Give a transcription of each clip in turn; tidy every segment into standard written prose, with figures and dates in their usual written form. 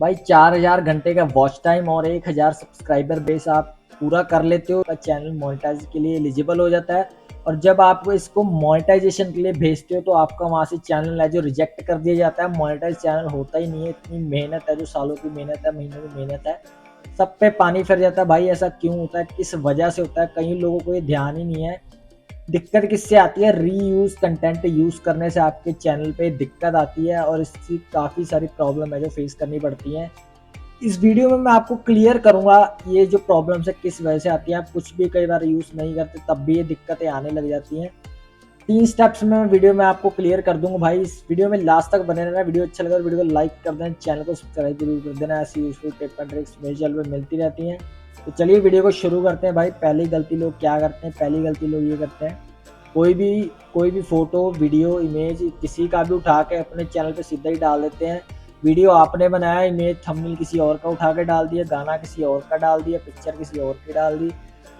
भाई 4000 घंटे का वॉच टाइम और 1000 सब्सक्राइबर बेस आप पूरा कर लेते हो तो चैनल मोनेटाइज के लिए एलिजिबल हो जाता है। और जब आप इसको मोनेटाइजेशन के लिए भेजते हो तो आपका वहाँ से चैनल है जो रिजेक्ट कर दिया जाता है। मोनेटाइज चैनल होता ही नहीं है। इतनी मेहनत है, जो सालों की मेहनत है, महीनों की मेहनत है, सब पे पानी फिर जाता है। भाई ऐसा क्यों होता है, किस वजह से होता है, कई लोगों को ये ध्यान ही नहीं है। दिक्कत किससे आती है, रीयूज कंटेंट यूज करने से आपके चैनल पे दिक्कत आती है और इसकी काफ़ी सारी प्रॉब्लम है जो फेस करनी पड़ती है। इस वीडियो में मैं आपको क्लियर करूंगा ये जो प्रॉब्लम्स है किस वजह से आती है। आप कुछ भी कई बार यूज नहीं करते तब भी ये दिक्कतें आने लग जाती हैं। 3 स्टेप्स में वीडियो में आपको क्लियर कर दूंगा। भाई इस वीडियो में लास्ट तक बने रहना। वीडियो अच्छा लगा तो वीडियो को लाइक कर देना, चैनल को सब्सक्राइब जरूर कर देना। ऐसी यूजफुल टिप एंड ट्रिक्स मेरे चैनल पे मिलती रहती हैं। तो चलिए वीडियो को शुरू करते हैं। भाई पहली गलती लोग क्या करते हैं, पहली गलती लोग ये करते हैं, कोई भी फोटो वीडियो इमेज किसी का भी उठा के अपने चैनल पे सीधा ही डाल देते हैं। वीडियो आपने बनाया, इमेज थंबनेल किसी और का उठा के डाल दिया, गाना किसी और का डाल दिया, पिक्चर किसी और की डाल दी,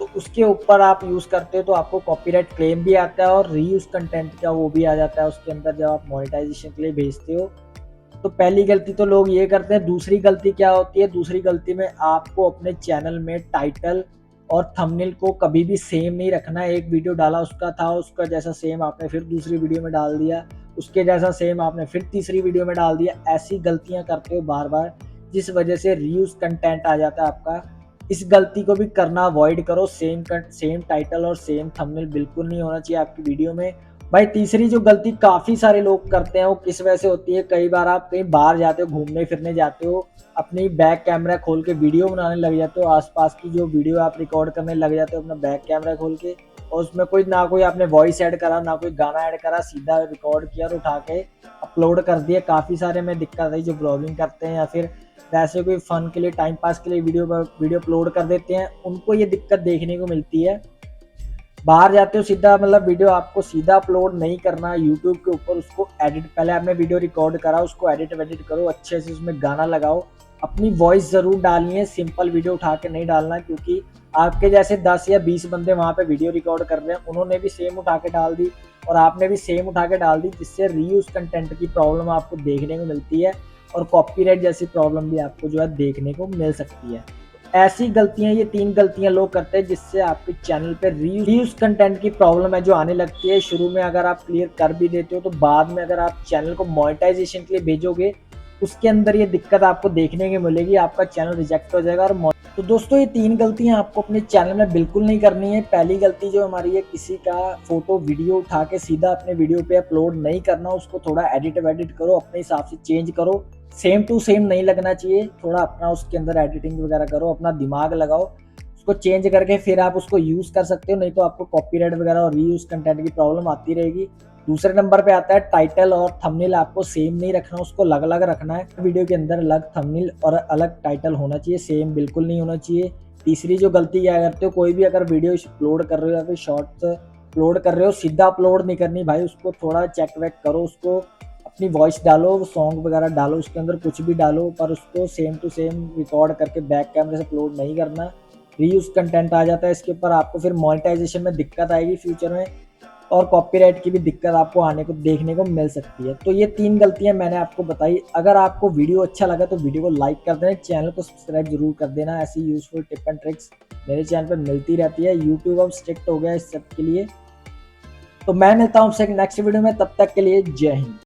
तो उसके ऊपर आप यूज़ करते हो तो आपको कॉपीराइट क्लेम भी आता है और रीयूज कंटेंट का वो भी आ जाता है उसके अंदर जब आप मोनेटाइजेशन के लिए भेजते हो। तो पहली गलती तो लोग ये करते हैं। दूसरी गलती क्या होती है, दूसरी गलती में आपको अपने चैनल में टाइटल और थंबनेल को कभी भी सेम नहीं रखना है। एक वीडियो डाला उसका था, उसका जैसा सेम आपने फिर दूसरी वीडियो में डाल दिया, उसके जैसा सेम आपने फिर तीसरी वीडियो में डाल दिया। ऐसी गलतियां करते हो बार बार, जिस वजह से रीयूज कंटेंट आ जाता है आपका। इस गलती को भी करना अवॉइड करो। सेम टाइटल और सेम थंबनेल बिल्कुल नहीं होना चाहिए आपकी वीडियो में। भाई तीसरी जो गलती काफी सारे लोग करते हैं वो किस वजह से होती है, कई बार आप कहीं बाहर जाते हो, घूमने फिरने जाते हो, अपनी बैक कैमरा खोल के वीडियो बनाने लग जाते हो, आसपास की जो वीडियो आप रिकॉर्ड करने लग जाते हो अपना बैक कैमरा खोल के, और उसमें कोई आपने वॉइस ऐड करा ना कोई गाना ऐड करा, सीधा रिकॉर्ड किया और उठा के अपलोड कर दिया। काफ़ी सारे में दिक्कत आई जो ब्लॉगिंग करते हैं या फिर वैसे कोई फन के लिए टाइम पास के लिए वीडियो अपलोड कर देते हैं, उनको ये दिक्कत देखने को मिलती है। बाहर जाते हो सीधा मतलब वीडियो आपको सीधा अपलोड नहीं करना यूट्यूब के ऊपर, उसको एडिट, पहले आपने वीडियो रिकॉर्ड करा उसको एडिट वेडिट करो अच्छे से, उसमें गाना लगाओ, अपनी वॉइस ज़रूर डालनी है, सिंपल वीडियो उठा के नहीं डालना, क्योंकि आपके जैसे 10 या 20 बंदे वहाँ पे वीडियो रिकॉर्ड कर रहे हैं, उन्होंने भी सेम उठा के डाल दी और आपने भी सेम उठा के डाल दी, जिससे रीयूज कंटेंट की प्रॉब्लम आपको देखने को मिलती है और कॉपीराइट जैसी प्रॉब्लम भी आपको जो है देखने को मिल सकती है। ऐसी गलतियां, ये 3 गलतियां लोग करते हैं जिससे आपके चैनल पे रीयूज कंटेंट की प्रॉब्लम है जो आने लगती है। शुरू में अगर आप क्लियर कर भी देते हो तो बाद में अगर आप चैनल को मोनेटाइजेशन के लिए भेजोगे उसके अंदर ये दिक्कत आपको देखने को मिलेगी, आपका चैनल रिजेक्ट हो जाएगा। और तो दोस्तों ये 3 गलतियां आपको अपने चैनल में बिल्कुल नहीं करनी है। पहली गलती जो हमारी है, किसी का फोटो वीडियो उठा के सीधा अपने वीडियो पे अपलोड नहीं करना, उसको थोड़ा एडिट वेडिट करो, अपने हिसाब से चेंज करो, सेम टू सेम नहीं लगना चाहिए, थोड़ा अपना उसके अंदर एडिटिंग वगैरह करो, अपना दिमाग लगाओ, उसको चेंज करके फिर आप उसको यूज़ कर सकते हो, नहीं तो आपको कॉपीराइट वगैरह और रीयूज कंटेंट की प्रॉब्लम आती रहेगी। दूसरे नंबर पे आता है टाइटल और थंबनेल आपको सेम नहीं रखना, उसको अलग अलग रखना है। वीडियो के अंदर अलग थंबनेल और अलग टाइटल होना चाहिए, सेम बिल्कुल नहीं होना चाहिए। तीसरी जो गलती क्या करते हो, कोई भी अगर वीडियो अपलोड कर रहे हो या फिर शॉर्ट्स अपलोड कर रहे हो, सीधा अपलोड नहीं करनी भाई, उसको थोड़ा चेक वेक करो, उसको अपनी वॉइस डालो, सॉन्ग वगैरह डालो, उसके अंदर कुछ भी डालो, पर उसको सेम टू सेम रिकॉर्ड करके बैक कैमरे से अपलोड नहीं करना। रीयूज कंटेंट आ जाता है इसके ऊपर, आपको फिर मोनेटाइजेशन में दिक्कत आएगी फ्यूचर में और कॉपीराइट की भी दिक्कत आपको आने को देखने को मिल सकती है। तो ये 3 गलतियां मैंने आपको बताई। अगर आपको वीडियो अच्छा लगा तो वीडियो को लाइक कर देना, चैनल को सब्सक्राइब जरूर कर देना। ऐसी यूजफुल टिप एंड ट्रिक्स मेरे चैनल पर मिलती रहती है। यूट्यूब अब स्ट्रिक्ट हो गया इस सब के लिए। तो मैं मिलता हूँ आपसे नेक्स्ट वीडियो में, तब तक के लिए जय हिंद।